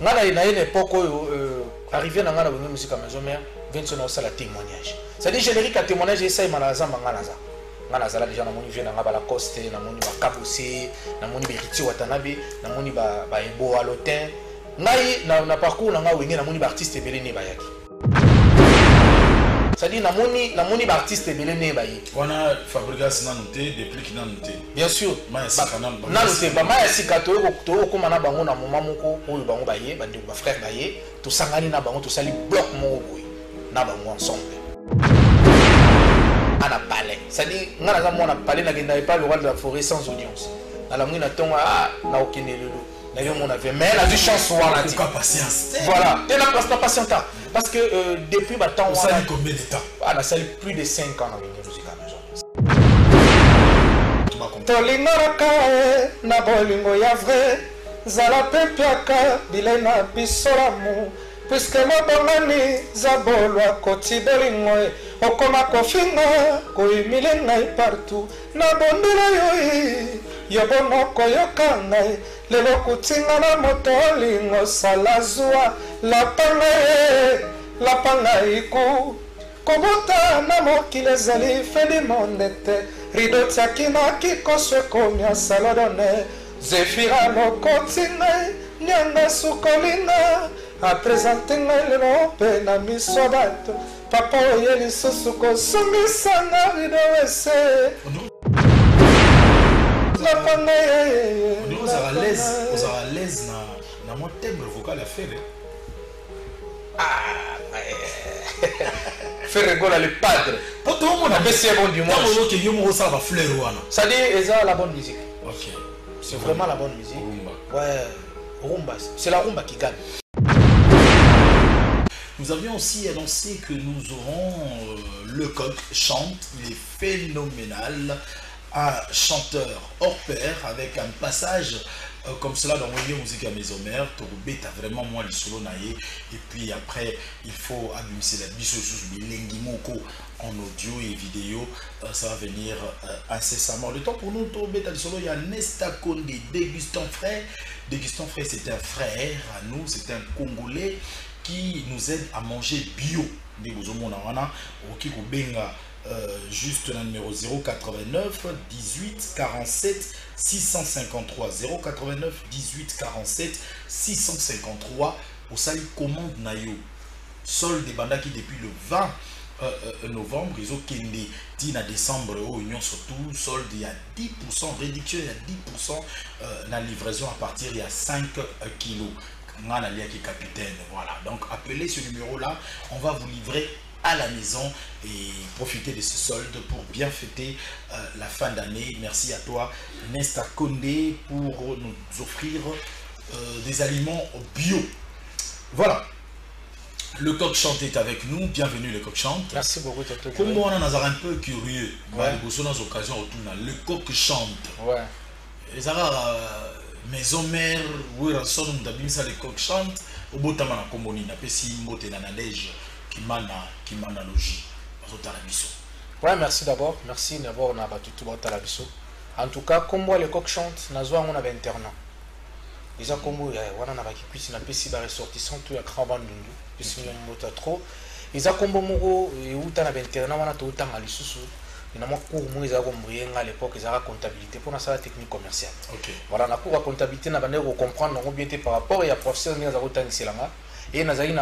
ngana ina une époque arrivé na ngana bongo musique à maison mère vient sur la témoignage c'est dit générique à témoignage et ça il m'a zamba ngana zala déjà na moni vient na ngaba la coste na moni ba kabusi na moni beriti watanabe na moni ba ebo alotin ngai na parcours na nga wenge na moni ba artiste belé ne bayaki c'est dit na moni ba artiste belé ne bayi wana Fabregas na noté depuis qu'il na noté bien sûr na noté ba maya sika to koma na bango na moment moko oyo bango baye bandi ba frère baye to sangani na bango to sali bloc moko boy na bango ensemble ana palais c'est-à-dire ngana za mona palais na kenda pas le roi de la forêt sans audience na la mwina tonga na okene lelo na yo mona ve mais la du chance wana ti patience voilà et la patience parce que depuis ba temps ça a combien de temps ana sali plus de 5 ans na musique à maison tolingaka na bolingo ya vrai zala pepiaka bilena bisolamu puisque mabongani zabolwa koti bolingo okoma kofinga koyimile ngai partout na bondela yo bonoko yoka ngai lelo kutinga na moto olingo sala zwa lapanga iku kobota na mokili ezali feli monde te rido tiaki na kikoso ekomi ya salodone zefira lokoti ngai nyanga sukolinga apresente ngai lelo mpe na miso bato papa oye lisusu kosumisanga rido wese lapanga aux à l'aise na mon timbre vocal à faire faire rigoler le padre pour tout le monde c'est bon dimanche ça dit c'est la bonne musique ok c'est vraiment la bonne musique ouais rumba c'est la rumba qui gagne. Nous avions aussi annoncé que nous aurons le coq chante, il est phénoménal, un chanteur hors pair avec un passage comme cela dans Wenge Musique à Maison Mère, Torubé t'as vraiment moins le solo naïe et puis après il faut abîmer la biso sous Lengimoko en audio et vidéo, ça va venir incessamment. Le temps pour nous Torubé t'as le solo, il y a Nesta Konde, Dégustant Frère. Dégustant Frère c'est un frère à nous, c'est un Congolais qui nous aide à manger bio. Juste le numéro 089 18 47 653 089 18 47 653 pour ça commande nayo solde des bandas qui depuis le 20 novembre ils ont kende dina décembre au union surtout solde il y a 10% réduction il y a 10% la livraison à partir il y a 5 kilos capitaine. Voilà, donc appelez ce numéro là, on va vous livrer à la maison et profiter de ce solde pour bien fêter la fin d'année. Merci à toi Nesta Konde pour nous offrir des aliments bio. Voilà, le coq chante est avec nous, bienvenue le coq chante. Merci beaucoup Toto. Comme on en a un peu curieux, ouais. Le coq chante. Ouais. Et ça Maison Mère, où il son d'abimsa les coq chante, au botama na komboni na pesi mbote na nadège qui mana logis. Ouais, merci d'abord, merci d'abord na batu tout talabiso. En tout cas, comme moi les coq chante, na zoa on avait internat. Ils ont comme wana na baki puis na pesi ba ressortissant tout ya kramba ndundu, pesi mota trop. Ils ont comme moko et uta na internat wana to utanga lisusu. Il y a un cours à l'époque, ils avaient comptabilité pour la technique commerciale. Okay. Voilà, la cours à comptabilité, nous avons comprendre bien par rapport à professeur qui a été et nous avons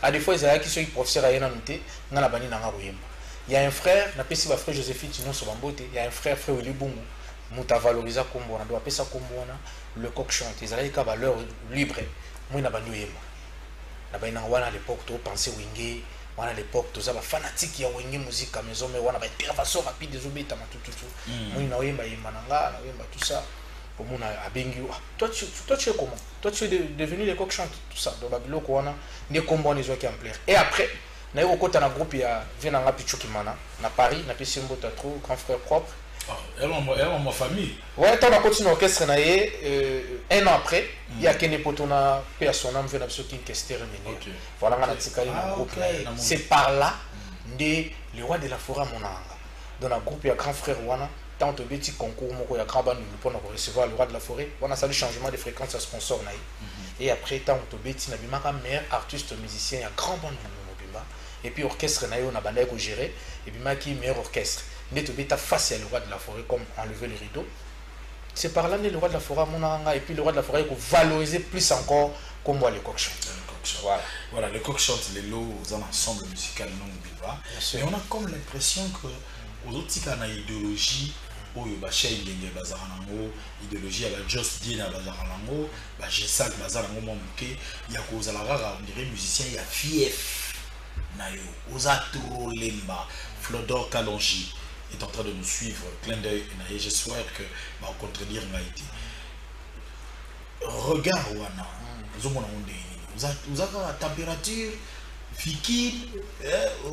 à des fois, ils avaient qui professeur a noté, nous avons il y a un frère, n'a pas si frère Joséphine Tino sur Bambote, il y a un frère Willy Bungu, nous avons valorisé comme on doit appeler ça comme le coq chante. Ils avaient qu'à valeur libre. Moi, nous avons à l'époque, tu pensais Wingé. À l'époque, tous les fanatiques qui ont une musique à maison, mais on a une intervention rapide des obéis, tout ça. Toi, tu es comment? Toi, tu es devenu les coq chantent, tout ça. Donc, on a des combats les qui en plaire. Et après, on a eu un groupe, il y a Venanga Pichukimana, à Paris, on a fait un trop grand frère propre. Elle est ma famille. Ouais, on a continué l'orchestre. Un an après, il y a Kene Potona, paix à son âme, vient absolument qui est terminé. Voilà, on a ticalé le groupe. C'est par là que le roi de la forêt, mon anga. Dans le groupe, il y a grand frère Wana, tant que petit concours il y a grand band pour recevoir le roi de la forêt on a salué changement de fréquence à sponsor et après tant que petit na bimaka meilleur artiste musicien il y a grand band mobimba et puis orchestre na yo na banda ko gérer et bimaki meilleur orchestre neto beta face à le roi de la forêt comme enlever le rideau c'est par là que le roi de la forêt monanga et puis le roi de la forêt ko valoriser plus encore comme moi le coq chante. Voilà, le coq chante les lots dans l'ensemble musical non biva. Et on a comme l'impression que aux autres il y a une idéologie où il y a une idéologie à la Just Dina Bazarango, j'ai ça que Bazarango manqué, il y a cause à la rare, on dirait musicien, il y a Fief, Nayo, Ozato Lemba, Flodor Kalonji est en train de nous suivre, clin d'œil, et j'espère que va contredire Naïti. Regarde, Wana, vous avez la température, Fiki,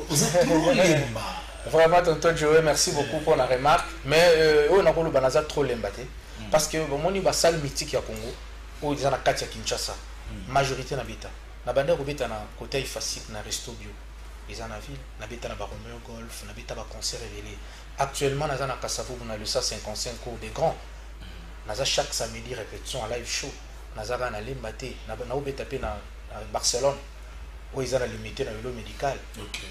vous avez Lemba. Vraiment, tonton Joe, merci beaucoup pour la remarque. Mais on a le banaza trop l'embaté. Parce que bon, il y a une salle mythique à Congo, où il y a une Katia Kinshasa, majorité n'habita. Nabanda Robita na côté facile na resto bio. Ils en a ville, n'habita na Romeo Golf, n'habita na concert révélé. Actuellement, na na Kassavou, on a le 155 cours des grands. Naza chaque samedi répétition à live show. Naza na l'embaté, na obeta pe na Barcelone. Où ils ont limité dans le médical.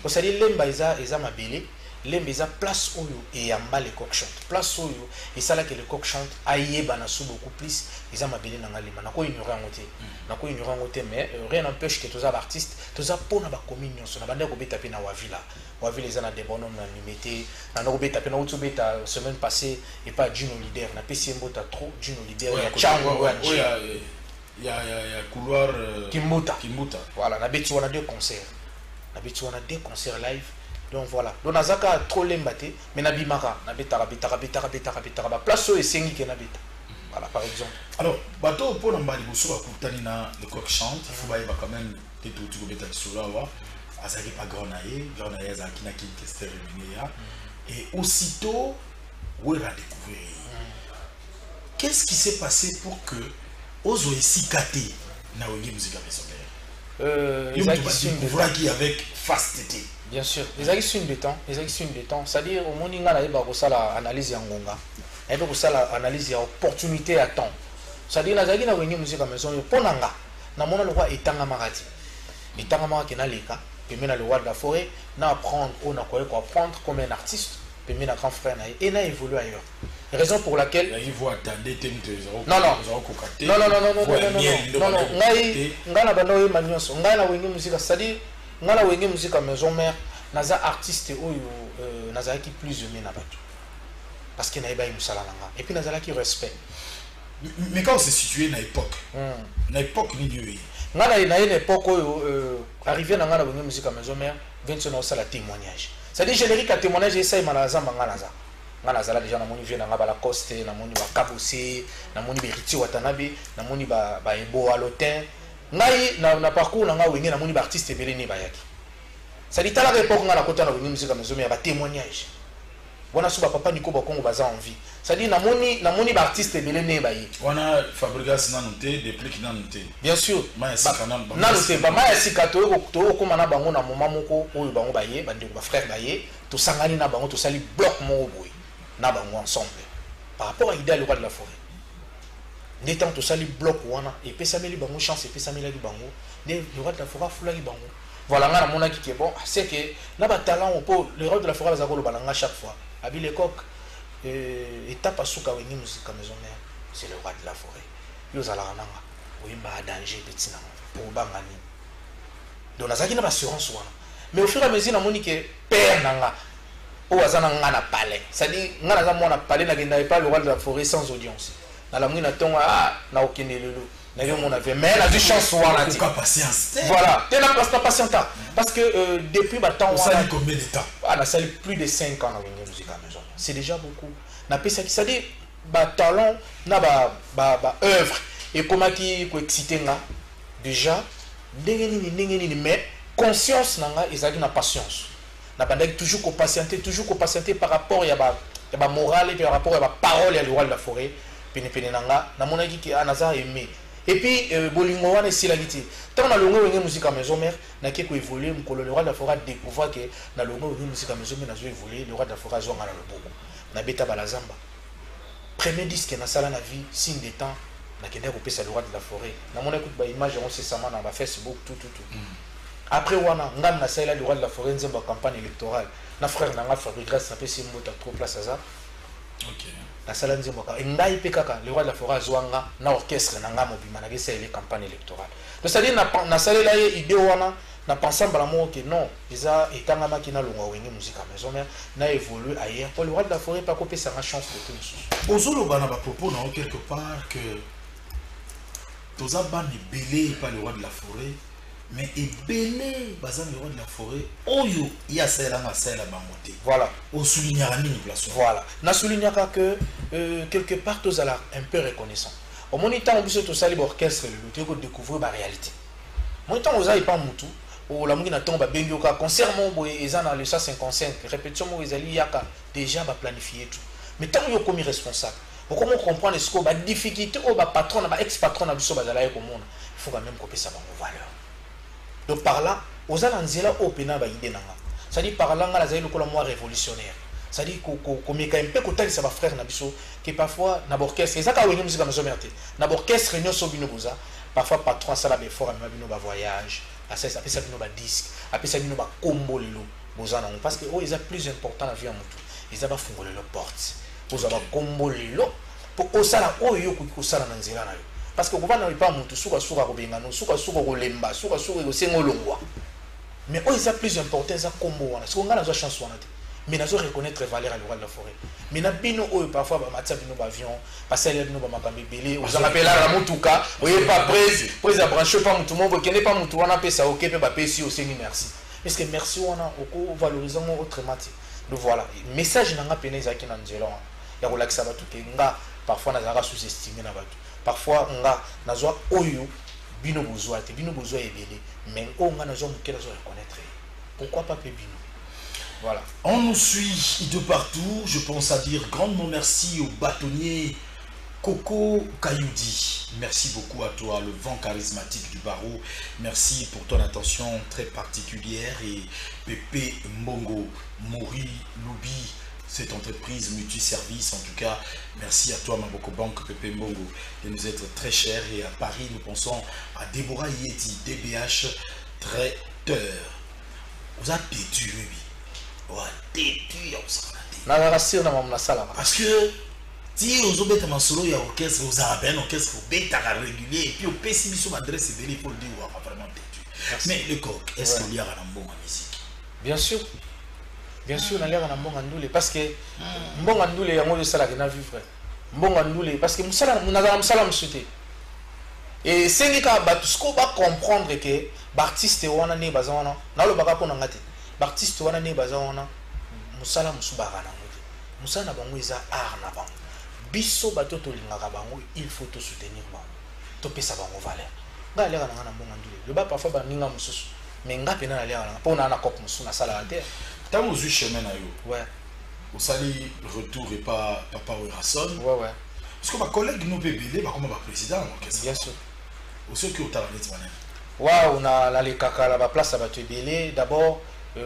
Pour ça dire lemba ils ont mabélé, lemba ils ont place où et en bas les coq chante. Place où et ça là que le coq chante aïe banasu beaucoup plus ils ont mabélé dans l'alima. N'a quoi ignorer en côté, n'a quoi ignorer en côté mais rien n'empêche que tous les artistes, tous les pour na ba communion, sur na bande ko beta pe na wavila. Wavila ils ont des bonhommes na limité, na no beta pe na utu beta semaine passée et pas Juno leader, na PC mbota trop Juno leader ya chango il y a couloir Kimbuta. Voilà, on a deux concerts. On a deux concerts live. Donc voilà. Donc on a trop l'embaté, mais on a bimara, on a betara. Place où est sengi qui nabita. Voilà par exemple. Alors, bateau pour l'embali bosso à Koutanina, le coq chante, il faut bailler quand même des tout beta sur là wa. Azaki pas granaillé Azaki na qui tester et aussitôt où il a découvert. Qu'est-ce qui s'est passé pour que Ozo ici Kate na wengi musique personnelle. Ils ont avec fasteté. Bien sûr. Les acquis sont de temps. C'est-à-dire au moment où on a la analyse yangonga, et donc la analyse ya opportunité à temps. C'est-à-dire la zagi na wengi musique maison yo ponanga. Na mona le roi etanga marati. Etanga maraki na leka, pemena le roi de la forêt, na apprendre on a quoi apprendre comme un artiste, pemena grand frère na et na évoluer ailleurs. Raison pour laquelle non ngana bando manyoso ngana wengi musique c'est-à-dire ngana wengi musique maison mère naza artiste oyo naza qui plus aimé na bato parce que na iba musala nanga et puis naza qui respect mais quand on s'est situé na époque ni ngana na une époque oyo arrivé na ngana wengi musique maison mère vingt na sala témoignage c'est-à-dire générique à témoignage essaye malaza manganaza ngana zala déjà na moni vie na ngaba la coste na moni ba kabose na moni beriti watanabe na moni ba ebo alotin ngai na parcours na nga wenge na moni ba artiste belé ne bayaki ça dit tala époque ngana kota na wengi musique maison mais ba témoignage bona suba papa niko ba kongo baza en vie ça dit na moni ba artiste belé ne bayi wana fabrigas na noté des prix na noté bien sûr ma sika na noté ba ma sika to ko mana bango na moma moko oyo bango baye ba ndeko ba frère baye to sangani na bango to sali bloc mo boy na bango ensemble par rapport à l'idée le roi de la forêt n'étant tout ça les blocs et puis ça met les bango chance et puis ça met les bango le roi de la forêt foula les bango voilà ngana mona qui est bon c'est que na ba talent au po le roi de la forêt va le balanga chaque fois abi le coq étape asuka wengi musique maison mère c'est le roi de la forêt yo zala nanga oyimba danger petit na pour bangani donc nazaki na assurance wana mais au fur et à mesure na moni que père nanga au azana ngana palais c'est-à-dire ngana za mona palais na genda pas le roi de la forêt sans audience na la mwina tonga na okende lelo na yo mona ve mais la du chance wana ti voilà t'es la patience parce que depuis ba temps ça dit combien de temps na sali plus de 5 ans na wengi musique à maison c'est déjà beaucoup na pesa qui c'est-à-dire ba talent na ba œuvre et comment qui ko exciter nga déjà ndenge nini mais conscience nanga ezaki na patience na bandaki toujours qu'on patienter par rapport ya ba morale et par rapport ya ba parole ya le roi de la forêt pene nanga na monaki ki anaza aimé et puis bolingo wana si la giti tant na longo wengi musique à maison mère na ke ko évoluer mkolo le roi de la forêt découvrir que na longo wengi musique à maison mère na zo évoluer le roi de la forêt zo ngala le bobo na beta balazamba premier disque na sala na vie signe des temps na kende ko pesa le roi de la forêt na mon écoute ba image on sait ça na ba Facebook tout après wana ngam na sala le roi de la forêt nzemba campagne électorale na frère na nga Fabrice na pesi mbota trop place à ça. OK. La sala nzemba ka ngai pe kaka le roi de la forêt zwanga na orchestre na nga mobima na gesa les campagne électorale. Donc ça dit na sala la idée wana na pensé que non, déjà étant makina longa wenge musique à maison mais n'a évolué ailleurs pour le roi de la forêt pas copier sa chance de tout. Ozolo bana ba propos non quelque part que toza ban belé pas le roi de la forêt mais belé bazan le roi de la forêt oyo ya sala na sala bangote. Voilà. Au souligner à mini place. Voilà. Na souligner que quelque part tous ala un peu reconnaissant. Au moniteur on peut tout ça l'orchestre le tu découvrir la réalité. Moniteur on a pas mutu ou la mouina tombe bengo ka concert mon boy ezana le 155 répétition mo ezali yaka déjà ba planifier tout mais tant yo comme responsable comment comprendre ce que ba difficulté ou ba patron ba ex patron na biso bazala ko mona il faut quand même couper ça ba valeur donc par là ozala nzela opena ba idée nanga ça dit par là nga la zali ko la moi révolutionnaire ça dit ko meka un peu ko tali ça ba frère na biso que parfois na orchestre ezaka wenye musique na zomerte na orchestre nyo so bino boza parfois patron sala be fort na bino ba voyage. Après ça bino ba disque après ça bino ba combo lelo bozana parce que oh ils a plus important la vie en mutu ils a ba fungole le porte boza ba combo lelo pour osala oyo ko sala na nzela na yo parce que ko bana pas mutu suka ko bengano suka ko lemba suka ko sengo longwa mais oh ils a plus important ça combo wana parce qu'on a la chance wana mais nazo reconnaître valeur à le roi de la forêt mais na bino oyo parfois ba matsa bino ba avion passer bino ba makambe belé vous en rappelez la mutuka oyé pas prise à brancher pas mutu mo kende pas mutu wana pesa OK pe ba pesi aussi ni merci parce que merci wana oko valorisant autrement donc voilà message nanga pene za kina nzela ya ko lakisa batu ke nga parfois na zaka sous-estimer na batu parfois nga nazo oyo bino bozwa ebele mais o nga nazo mukela zo reconnaître pourquoi pas pe bino. Voilà. On nous suit de partout. Je pense à dire grandement merci au bâtonnier Coco Kayoudi. Merci beaucoup à toi, le vent charismatique du barreau. Merci pour ton attention très particulière. Et Pépé Mbongo, Mori Loubi, cette entreprise multiservice. En tout cas, merci à toi, Maboko Banque, Pépé Mbongo, de nous être très cher. Et à Paris, nous pensons à Déborah Yeti, DBH traiteur. Vous êtes têtu, oui. Parce que si vous avez un solo et orchestre, vous avez un orchestre régulier et puis au pessimisme adresse il faut le dire vraiment têtu. Mais le coq, est-ce qu'il y a un bon en musique? Bien sûr, il y a un bon en parce que bon en il y a un ça la vu frère. Bon en parce que nous souhaité. Et c'est les cas ce qu'on va comprendre que l'artiste est un né bazana na le baka pona ngate. L'artiste wana ne baza wana musala musubaka na ngote musala na bango eza art na bango biso bato to lingaka bango il faut to soutenir bango to pesa bango valeur nga leka na mbonga ndule le ba parfois ba ninga mususu mais nga pena na leka na pona na kop musu na sala terre tant aux chemin na yo ouais au sali retour et pas papa Rason ouais parce que ma collègue nous bébé ba comme ba président bien sûr au ceux qui au talent manen waouh na la lekaka la ba place ba to belé d'abord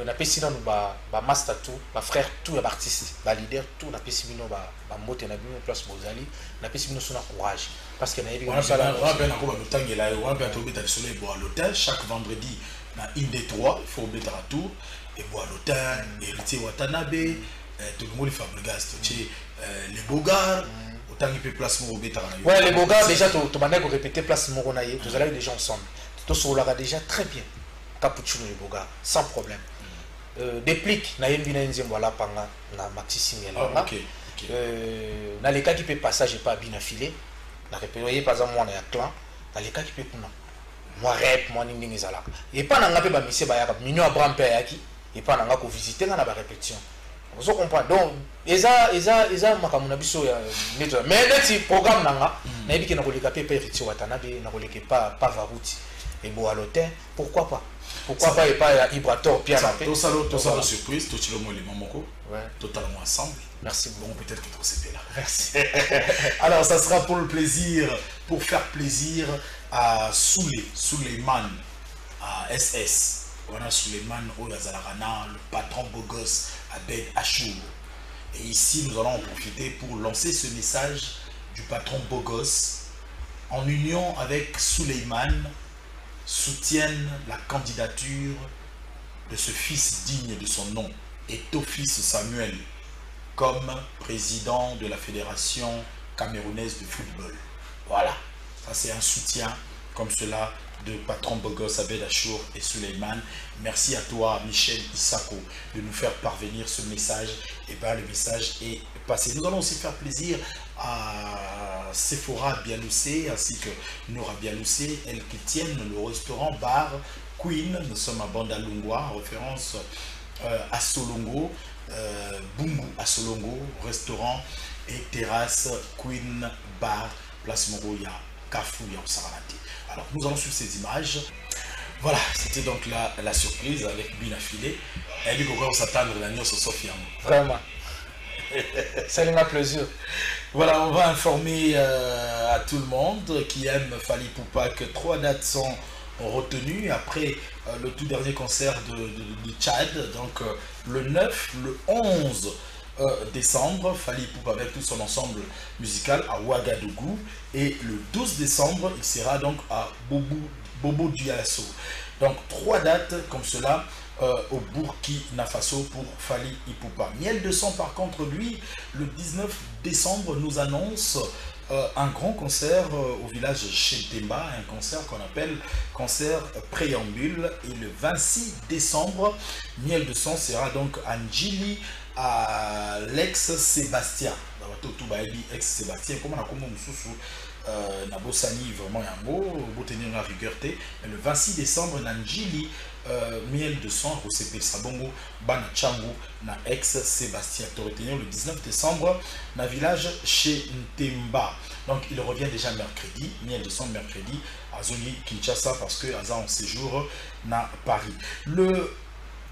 na pesi na ba master tout ba frère tout ya artiste ba leader tout na pesi bino ba mbote na bino place bozali na pesi bino sona courage parce que na yebi on sala on ben ko ba lutangela yo on ben to beta le soleil bois l'hôtel chaque vendredi na une des trois il faut beta à tour et bois l'hôtel héritier Watanabe tout le monde Fabregas tout les Bogards autant il peut place mo beta na yo ouais les Bogards déjà to banda ko répéter place mo na ye vous allez déjà ensemble to solara déjà très bien Capuchino et Bogards sans problème. Déplique na yembi na nzembo la panga na maxi single là na les cas qui peut passage pas bien affilé na répéter par exemple moi na clan na les cas qui peut kuna moi rep moi ningi zala et pas na ngape ba mise ba ya minyo Abraham pe yaki et pas na ngako visiter na ba répétition vous comprenez donc eza makamuna biso ya neto mais le programme nanga na yebiki na koleka pe héritier Watanabe na koleka pas varouti et bo à l'hôtel pourquoi pas et pas Ibrator Pierre Lapé. Tout ça la surprise, tout le monde les mamoko. Ouais. Totalement ensemble. Merci bon peut-être que trop c'est là. Merci. Alors ça sera pour le plaisir, pour faire plaisir à Suleiman, à SS. Voilà Suleiman Oyazalagana, le patron beau gosse Abed Achour. Et ici, nous allons en profiter pour lancer ce message du patron Bogos, en union avec Suleiman, soutiennent la candidature de ce fils digne de son nom, Eto'o-Fils Samuel, comme président de la Fédération camerounaise de football. Voilà, ça c'est un soutien comme cela de patron Bogos, Abed Achour et Suleiman. Merci à toi, Michel Isako, de nous faire parvenir ce message. Et bien, le message est passé. Nous allons aussi faire plaisir à Sephora Bialoussé ainsi que Nora Bialoussé, elles qui tiennent le restaurant bar Queen. Nous sommes à Bandalungwa, en référence à Solongo, Bungu à Solongo, restaurant et terrasse Queen Bar, place Moroya, Kafouya, Saranati. Alors, nous allons suivre ces images. Voilà, c'était donc la surprise avec Bina Filé. Elle dit qu'on s'attendre la nuit sur Sofiane. Vraiment. Ça lui m'a plaisir. Voilà, on va informer à tout le monde qui aime Fally Ipupa que 3 dates sont retenues après le tout dernier concert de Tchad. Donc, le 9, le 11 décembre, Fally Ipupa avec tout son ensemble musical à Ouagadougou, et le 12 décembre il sera donc à Bobo Dioulasso. Donc 3 dates comme cela au Burkina Faso pour Fally Ipupa. Miel de Sang par contre lui, le 19 décembre nous annonce un grand concert au village Chentemba, un concert qu'on appelle concert préambule, et le 26 décembre Miel de Sang sera donc à Njili, à l'ex-Sébastien. Ex-Sébastien, comme on a comme Nabosani vraiment yango, botenir la rigueur. Le 26 décembre, Nanjili, Miel de Sang, Rosepe Sabongo, Bana Changu, na ex-Sébastien. Le 19 décembre, na village chez Ntemba. Donc il revient déjà mercredi, Miel de Sang mercredi, à Zoni Kinshasa, parce que Aza en séjour na Paris.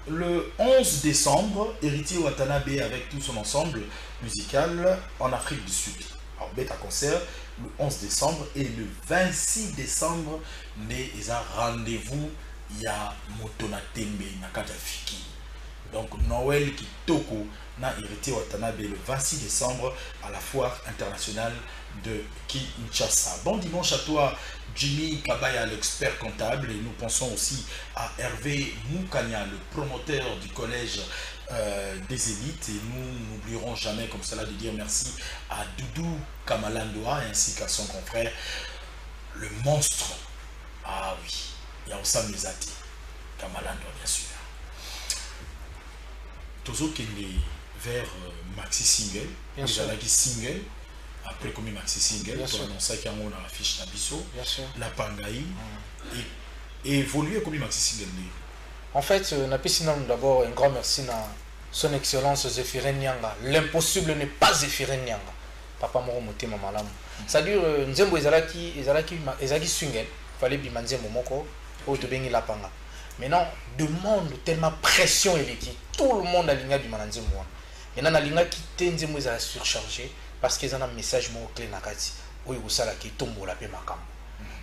Le 11 décembre, Héritier Watanabe avec tout son ensemble musical en Afrique du Sud. Alors, bêta concert le 11 décembre, et le 26 décembre, il y a rendez-vous, il y a Motona Tembe, Nakatafiki. Donc, Noël Kitoko, na Héritier Watanabe le 26 décembre à la foire internationale de Kinshasa. Bon dimanche à toi, Jimmy Kabaya, l'expert comptable, et nous pensons aussi à Hervé Moukania, le promoteur du collège des élites, et nous n'oublierons jamais comme cela de dire merci à Doudou Kamalandoa ainsi qu'à son confrère, le monstre. Ah oui, Yaoussa Mizati Kamalandoa, bien sûr. Tozo Kende vers Maxi Single, qui single. Après comme Maxi Single, pour annoncer qu'il y a un affiche Nabiso, la Pangaï, et évoluer comme Maxi Single. En fait, d'abord un grand merci à son excellence Zéphirin Nyanga. L'impossible n'est pas Zéphirin Nyanga. Papa Moro Motema Malam. C'est-à-dire, Nzembo Ezalaki Single, fallait bien Nzembo Moko, ou te bengi la Panga. Maintenant, demande tellement pression et l'équipe. Tout le monde a l'ingé du Mananzembo. Maintenant, l'ingé qui était Nzembo Ezala surchargé. Parce qu'ils ont un message clé nakati où ils savent qui tombe la paix makam.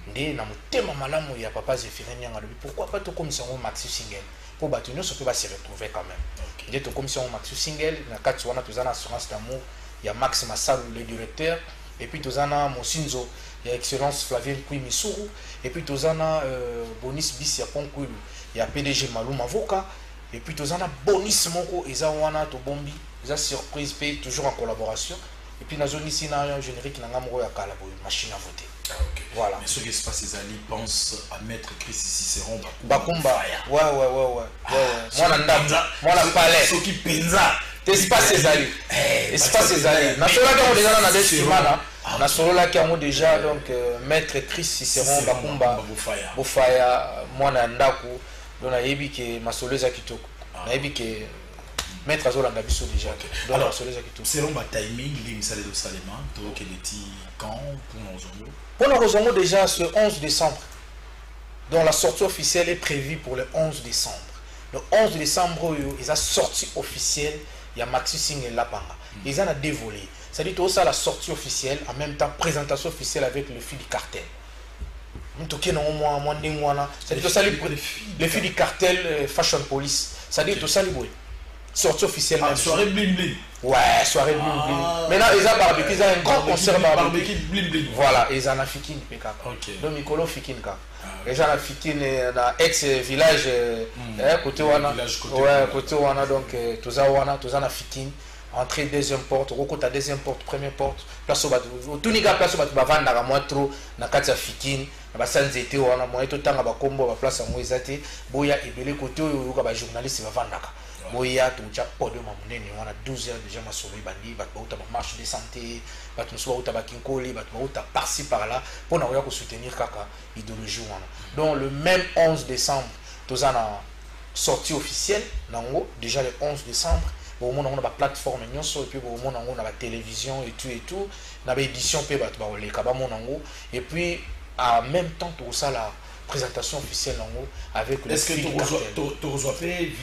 Ndé na mutema malamu ya papa Zéphirin Nyanga. Pourquoi pas tout comme si on maxi single pour battre nous, ça peut pas se retrouver quand même. Ndé tout comme si on maxi single nakati wana tuzana assurance d'amour, il y a Max Massalu le directeur, et puis tuzana Mosinzo, il y a excellence Flavien Kui Misuru, et puis tuzana Bonis Bis ya Ponkulu, il y a PDG Malum avocat, et puis tuzana Bonis Moko eza wana to bombi, eza surprise pay toujours en collaboration. Et puis, dans la zone ici, un générique, il y a une machine à voter. Ah, okay. Voilà. Mais ce qui se passe, les amis pensent à mettre Chris Cicéron Bakumba. Ouais. Moi, la palais. Ce qui pensa. Espace ces alliés. Espace ces alliés. Nasola qui ont déjà dans la destination. Nasola qui ont déjà donc maître Chris Cicéron Bakumba. Bofaya. Moi, Nandaku. Donc, na yebi que Masoleza Kitoko. Na yebi que Maître Azola Ngabiso déjà. Alors, selon ma timing, l'imsale de Salema, donc il était quand pour nos Pour nos Ozongo déjà ce 11 décembre. Donc la sortie officielle est prévue pour le 11 décembre. Le 11 décembre, ils ont sorti officielle, il y a Maxi Singh et Lapanga. Ils ont dévolé. C'est-à-dire tout ça la sortie officielle, en même temps présentation officielle avec le fil du cartel. C'est-à-dire tout ça le fil du cartel Fashion Police. C'est-à-dire tout ça les sortie officielle. Soirée bling bling. Ouais, soirée bling bling. Maintenant, ils ont barbecue, ils ont un grand concert barbecue bling bling. Voilà, ils ont un fikin, donc Mikolo fikin ka. Ils ont un fikin dans ex-village, côté Wana. Ouais, côté Wana, donc tous ont un fikin. Entrée, deuxième porte, Rokota, deuxième porte, première porte. Place au bateau. Tout le monde place au bateau, va vendre moins trop, na katia fikin. Na basanze été wana, moi tout temps ba combo ba place à moi ezate. Boya ebele côté où ba journaliste va vendre ka. Boya tout cha podium monene wana 12 heures déjà ma sauvé bandi, ba uta ba marche de santé, ba tout soit uta ba kinkoli, ba uta par-ci par-là pour na oya ko soutenir kaka idéologie wana. Donc le même 11 décembre, tous en sortie officielle nango déjà le 11 décembre. Au monde on a plateforme et puis au monde on a la télévision et tout on a édition et puis en même temps tout ça la présentation officielle avec le est-ce que tu reçois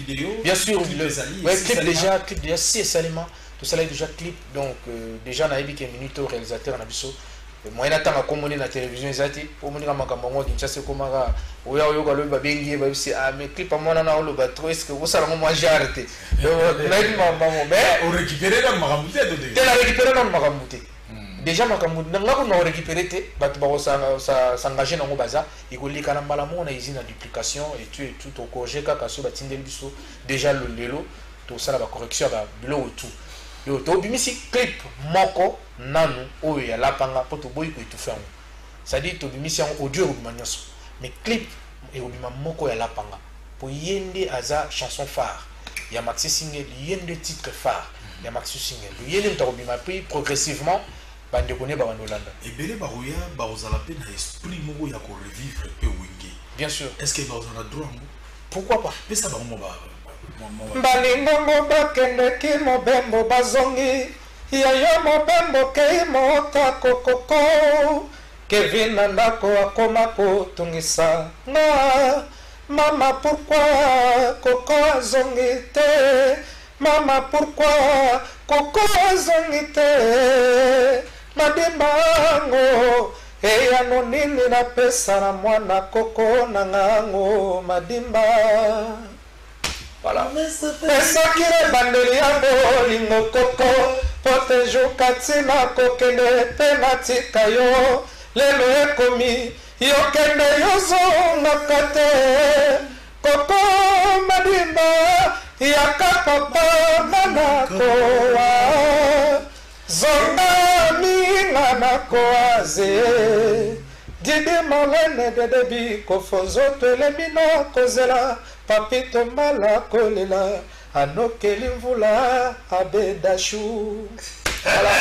vidéo bien sûr clip déjà si Salima tout ça là déjà clip donc déjà on a dit que minute au réalisateur on a biso moi natanga komoni na télévision ezati omoni kama makambo Kinshasa komaka oya oyo kalo babengi ba bisi mais clip amona na lo ba trop est-ce que vous sala moi j'ai arrêté donc mais maman mais on récupérer dans makambo te la récupérer dans makambo te déjà makambo nanga ko na récupérer te bato ba s'engager na ngo baza ikolika na mbala mo na usine de duplication et tout au corriger kaka so batindeli biso déjà le lelo tout ça la correction ba bilo tout yo to bimisi clip moko nanu oyo ya lapanga po to boy ko itufa ngo ça dit to bimisi en audio ou manyoso mais clip et obima moko ya lapanga po yende aza chanson phare ya Maxi Single yende titre phare ya Maxi Single yende mtarobima puis progressivement bande connaît ba bandolanda et belé baroya ba ozala pe na esprit moko ya ko revivre pe wenge bien sûr est-ce que ba ozala droit pourquoi pas mais ça ba mo ba balingongo bakendeki mobembo bazongi yayo mobembo kei moka kokoko Kevin na ndako akoma kotungisa nga mama pourquoi koko azongi te mama pourquoi koko azongi te madimbango eyano nini napesa na mwana koko na ngango madimba. Voilà. Esakire bandeli ya bolingo koko pote jokati na kokende pe natika yo lelo ekomi yokende yozongaka te koko madimba yaka papa manakowa zonga minga nakoaze didi molene dedebi kofozo twelemi na kozela papito mala kolela anokeli mvula abedashu. Voilà.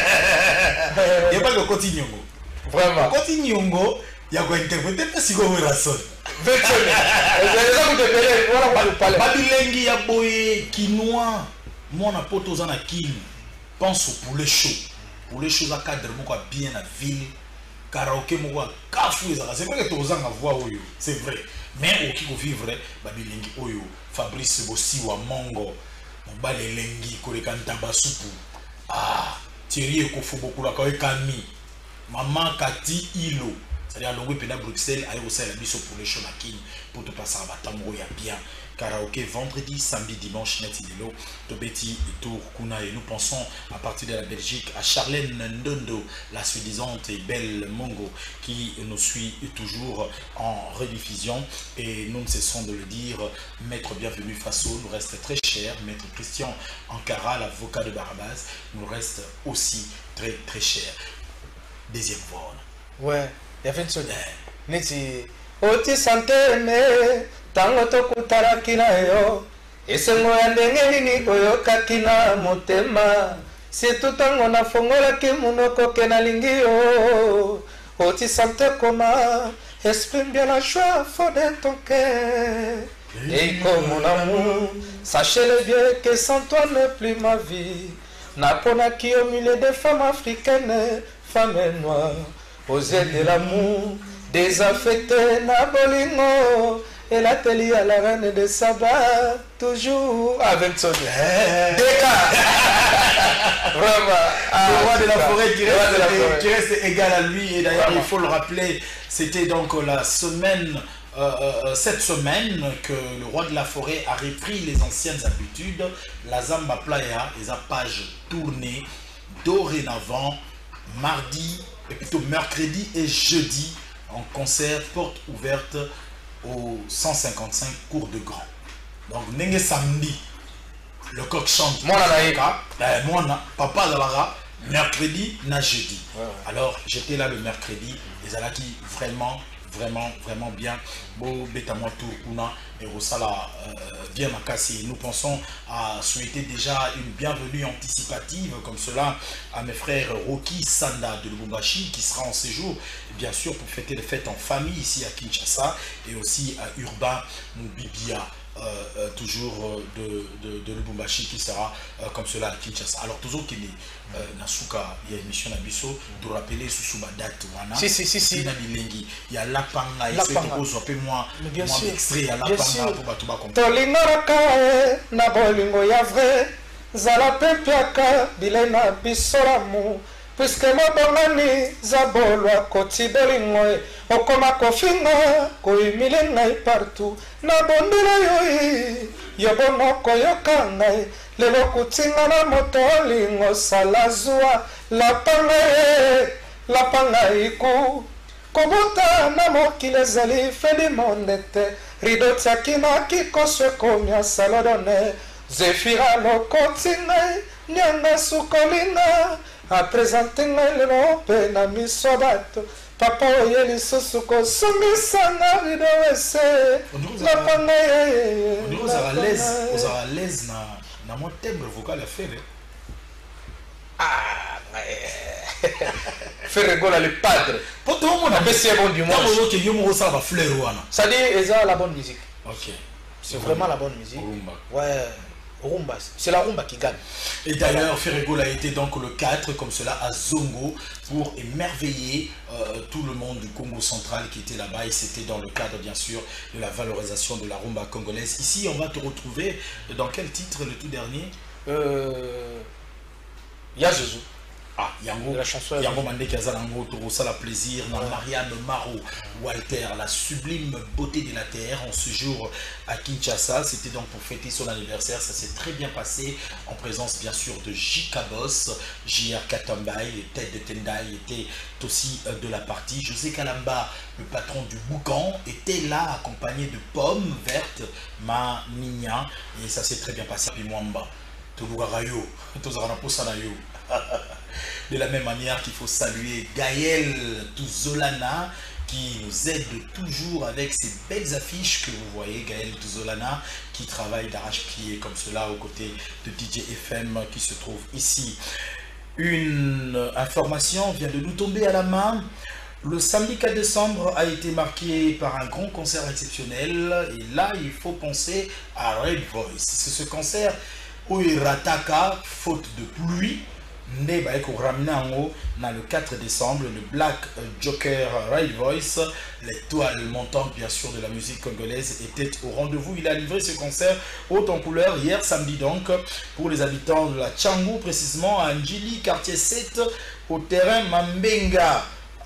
Il n'y a pas de côté nyongo. Vraiment. Côté nyongo, il y a quoi interpréter parce que vous raison. Babilengi ya boye quinoa. Moi na poto za na kin. Pense au poulet chaud. Poulet chaud à cadre moko bien na ville. Karaoke moko kafu ezaka. C'est vrai que tu ozanga voix oyo. C'est vrai. Mais au qui vivre babilengi oyo Fabrice Bosiwa Mongo mobale lengi kolekanta basupu Thierry Ekofobokula kwa Kami Maman Kati Ilo c'est-à-dire longue pena Bruxelles ayo ça la biso pour les shows makini pour te passer à batango ya bien karaoké vendredi samedi dimanche netilelo tobeti et tour kuna et nous pensons à partir de la Belgique à Charlène Ndondo la soi-disante et belle Mongo qui nous suit toujours en rediffusion et nous ne cessons de le dire maître bienvenu Faso nous reste très cher maître Christian Ankara l'avocat de Barabas nous reste aussi très très cher deuxième voix ouais il y avait une seule neti oti santene tango tokutalaki na yo esengo ya ndenge nini koyokaki na motema surtout tango nafongolaki monoko ke nalingi yo oti sante koma exprime bien la joie faux de ton cœur et comme mon amour sachez-le bien que sans toi n'est plus ma vie naponaki au milieu des femmes africaines femmes noires oser de l'amour désaffecté na bolingo et la télé à la reine de Saba toujours avec son Deka vraiment le roi de la forêt qui reste égal à lui et d'ailleurs il faut le rappeler c'était donc la semaine cette semaine que le roi de la forêt a repris les anciennes habitudes. La Zamba Playa, les pages tournées dorénavant mardi, et plutôt mercredi et jeudi en concert porte ouverte au 155 cours de Grand. Donc, n'est samedi, le coq chante. Moi, papa Zalara, mercredi, na jeudi. Alors, j'étais là le mercredi, les Alaki vraiment bien. Beau Betamo Tour Kuna et Rosala bien Makassi. Nous pensons à souhaiter déjà une bienvenue anticipative comme cela à mes frères Rocky Sanda de Lubumbashi qui sera en séjour, bien sûr, pour fêter les fêtes en famille ici à Kinshasa, et aussi à Urbain Moubibia. Toujours de Lubumbashi qui sera comme cela à Kinshasa. Alors toujours qu'il est Nasuka, il y a une émission d'Abisso de rappeler sous ma date si il y a Lapanga et c'est moi extrait il y a Lapanga pour Batuba comme Tolinaraka na bolingo ya vrai zala pepiaka bilena bisoramu puisque mabongani zabolwa koti bolingo okoma kofinga koyimile ngai partout na bondela yo yobonoko yoka ngai lelo kutinga na moto olingo sala zwa lapanga iku kobuta na mokili ezali feli monde te rido tiaki na kikoso ekomi asalodone zefira lokoti ngai nyanga sukolinga apresente ngai lelo mpe na miso bato papa oye lisusu kosumisanga rido ese lapanga ozala à l'aise na mon timbre vocal à faire. Faire rigoler le padre. Pour tout le monde, c'est bon dimanche. Ça dit, c'est la bonne musique. Ok. C'est vraiment la bonne musique. Rumba. Ouais. Rumba. C'est la rumba qui gagne. Et d'ailleurs, Ferrego a été donc le 4, comme cela, à Zongo, pour émerveiller tout le monde du Congo central qui était là-bas. Et c'était dans le cadre, bien sûr, de la valorisation de la rumba congolaise. Ici, on va te retrouver dans quel titre, le tout dernier? Yazuzu. Ah, Yango, la chanson Yango Mandé Kazalango, ça la plaisir, dans Marianne Maro, Walter, la sublime beauté de la terre, en ce jour à Kinshasa. C'était donc pour fêter son anniversaire. Ça s'est très bien passé, en présence bien sûr de Jika Boss, JR Katambay, tête de Tendai était aussi de la partie. José Kalamba, le patron du Boucan, était là accompagné de Pommes Vertes, Ma Nina, et ça s'est très bien passé. Puis Mwamba, Tolugarayo, Tozaranaposanayo. De la même manière qu'il faut saluer Gaël Touzolana qui nous aide toujours avec ces belles affiches que vous voyez. Gaël Touzolana qui travaille d'arrache-pied comme cela aux côtés de DJ FM qui se trouve ici. Une information vient de nous tomber à la main. Le samedi 4 décembre a été marqué par un grand concert exceptionnel. Et là, il faut penser à Red Voice. C'est ce concert où il rataka faute de pluie. Dans le 4 décembre, le Black Joker Right Voice, l'étoile montante bien sûr de la musique congolaise, était au rendez-vous. Il a livré ce concert haut en couleur hier samedi donc pour les habitants de la Tchangou, précisément à Njili, quartier 7, au terrain Mambenga.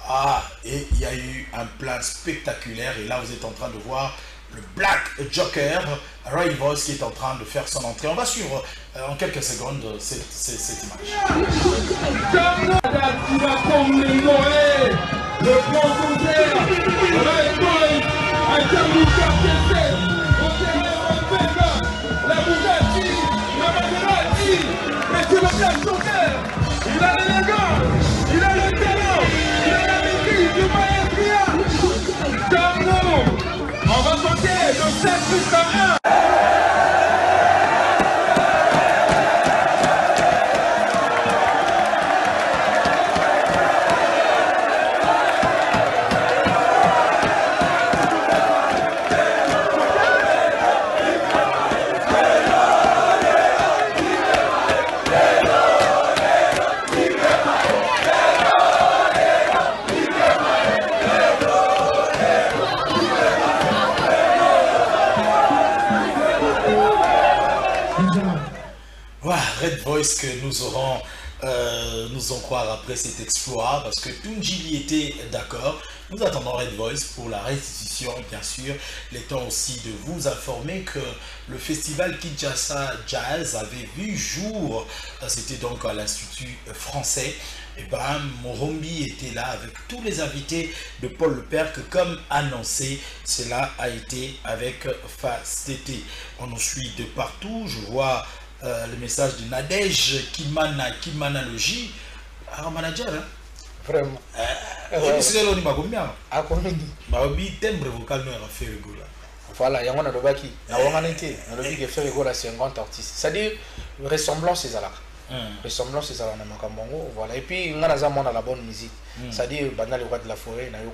Ah, et il y a eu un plan spectaculaire et là vous êtes en train de voir le Black Joker Ray Voice qui est en train de faire son entrée. On va suivre en quelques secondes cette image. Le grand concert Ray Voice à Tchangou quartier 7 au terrain Mambenga, la Bugatti, la Maserati, monsieur le Black Joker, il a l'élégance, il a le talent, il a la maîtrise du maestria. Tchangou, on va compter de 7 jusqu'à 1. Red Voice que nous aurons nous en croire après cet exploit, parce que Tunjili était d'accord. Nous attendons Red Voice pour la restitution, bien sûr. Le temps aussi de vous informer que le festival Kinshasa Jazz avait vu jour, c'était donc à l'Institut français. Et ben, Morombi était là avec tous les invités de Paul Le Père, que comme annoncé, cela a été avec FASTT. On nous suit de partout. Je vois le message de Nadège Kimanalogie. Alors, manager, hein? Vraiment. Timbre vocal, nous avons fait rigoler. Voilà, il y a un qui a fait rigoler à 50 artistes. C'est-à-dire, ressemblance, c'est ça. Ressemblance, c'est ça. Voilà. Et puis, on a la bonne musique. C'est-à-dire, le roi de la forêt, il y a un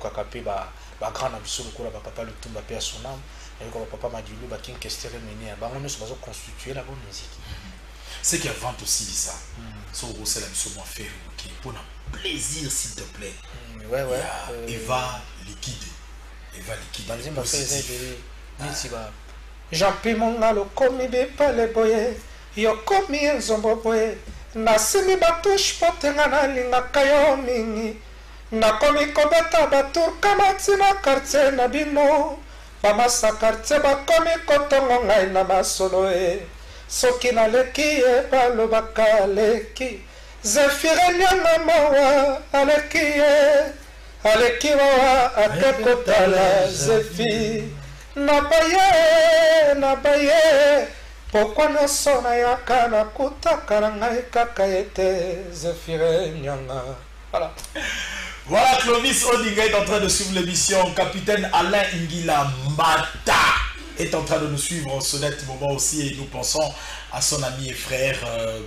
grand absolu, papa le tumba père son âme, il y a papa Madjulu, King Kester, on a constitué la bonne musique. C'est qu'il y a vente aussi de ça. C'est la mission à faire. Pour un plaisir, s'il te plaît. Ouais. Eva liquide. Eva liquide. Jean-Pierre Mongalo, komi bepale boye, yo komi enzombo boye, nasimi batouche potenga na linga kayo mingi, nakomi kobeta baturka matina quartier na bino, bamasa quartier bakomi kotongo ngai na masolo e, soki naleki e balobaka leki, Zefire nyanga mawa aleki e, aleki wawa akekotala Zefi. Nabaye, pourquoi ne sona yaka na kutaka na ngai kaka ete Zefire nyanga. Voilà. Voilà, Clovis Odinga est en train de suivre l'émission. Capitaine Alain Ingila Mata est en train de nous suivre en ce net moment aussi, et nous pensons à son ami et frère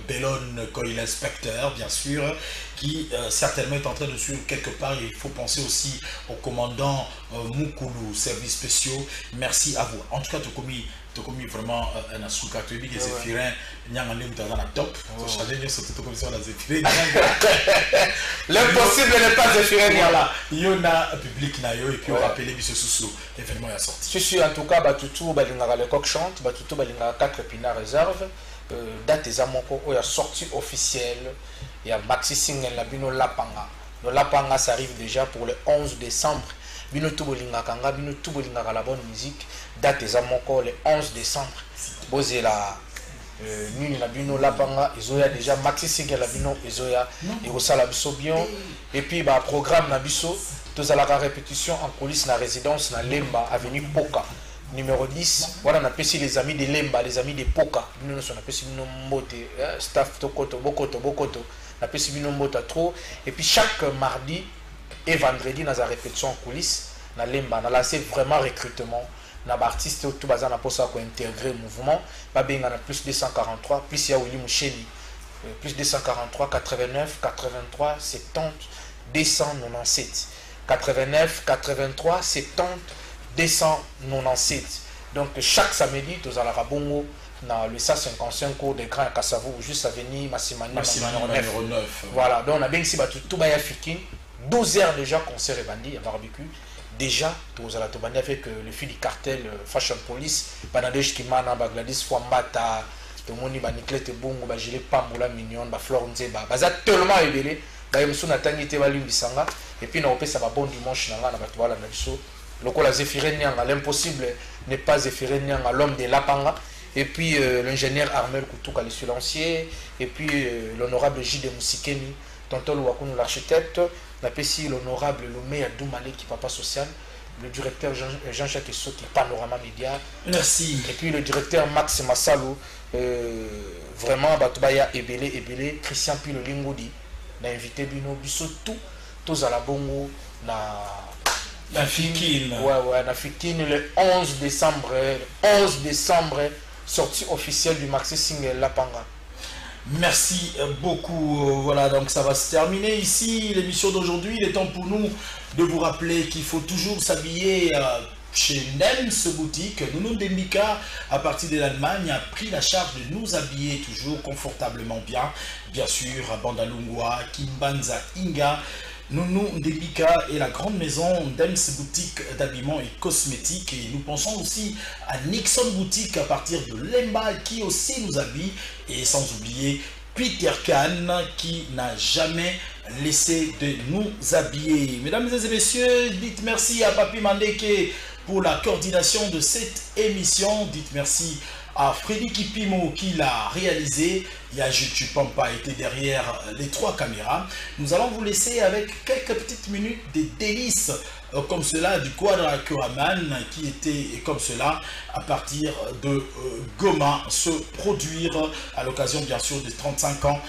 Bellon Coil Inspecteur, bien sûr, qui certainement est en train de suivre quelque part. Il faut penser aussi au commandant Moukoulou, services spéciaux. Merci à vous. En tout cas, tu as commis vraiment un asuka. Tu as dit que c'est Firin, Nyangané, tu as dans la top. L'impossible n'est pas de Firin. Voilà, il y a un public, et puis on rappelle que ce sous l'événement est sorti. Je suis en tout cas, Batutu, Balingara le coq chante, Batutu, Balingara 4 épinards réserve. Date des amoko, il y a sortie officielle. Il y a Maxi Single, la Bino Lapanga. Le Lapanga, ça arrive déjà pour le 11 décembre. Bino Tubolinga Kanga, Bino Tubolinga la bonne musique. Date des amoko, le 11 décembre. Bosé la Nuni la Bino Lapanga, Izoya déjà. Maxi Single, la Bino Izoya. Irosa la Bisso Bion. Et puis, programme Nabiso. Tous à la répétition en coulisses, na résidence, na Lemba, avenue Poka. Numéro 10, voilà, on appelle les amis de Lemba, les amis de Poka. Nous, on appelle nos mots, staff Tokoto, Bokoto, on appelle nos mots trop. Et puis chaque mardi et vendredi, dans la répétition en coulisses, dans Lemba, on a lancé vraiment recrutement. On a artiste tout bazar, on a pour intégrer le mouvement. On a plus 243, plus il y a Willy Moucheli, plus 243, 89, 83, 70, 297. 89, 83, 70, 297. Donc chaque samedi, nous allons à Bongo, dans le 155 cours des Grands Kassavou, juste à venir Massimani numéro 9. Voilà, donc on a bien ici tout Baya Fikin, 12 heures déjà, concert et bandit à barbecue. Déjà, nous allons te bandi avec le fil du cartel Fashion Police, Banadesh Kimana, Bagladis Fouambata, tout le monde, Niklete Bongo, Bagile Pamboula Mignon, Flore Nzeba, Baza tellement ébélé. Et puis on ça va bon dimanche le Zéphiré Nyanga, l'impossible n'est pas Zéphiré Nyanga, l'homme de Lapanga. Et puis l'ingénieur Armel Koutouka, le silencier. Et puis l'honorable J. de Moussikeni, tonton Louakoun, l'architecte. L'honorable Lomé Adoumale, qui papa social. Le directeur Jean-Jacques Soki, Panorama Média. Merci. Et puis le directeur Max Massalou, vraiment Batubaya Ebele, Christian Pilo Lingodi. On a invité Bino Bisso tous à la Bongo, la Fikine. Ouais, la Fikine le 11 décembre. 11 décembre, sortie officielle du Maxi Single Lapanga. Merci beaucoup. Voilà, donc ça va se terminer ici l'émission d'aujourd'hui. Il est temps pour nous de vous rappeler qu'il faut toujours s'habiller chez Nems Boutique. Nounou Dembika, à partir de l'Allemagne, a pris la charge de nous habiller toujours confortablement bien. Bien sûr, à Bandalungwa, Kimbanza, Inga. Nounou Dembika est la grande maison Nems Boutique d'habillement et cosmétiques. Et nous pensons aussi à Nixon Boutique à partir de Lemba qui aussi nous habille. Et sans oublier Peter Khan qui n'a jamais laissé de nous habiller. Mesdames et messieurs, dites merci à Papi Mandeke pour la coordination de cette émission. Dites merci à Freddy Kipimo qui l'a réalisé. Il y a Jutu Pampa était derrière les 3 caméras. Nous allons vous laisser avec quelques petites minutes de délices comme cela du Quadra Kuraman qui était comme cela à partir de Goma se produire à l'occasion bien sûr des 35 ans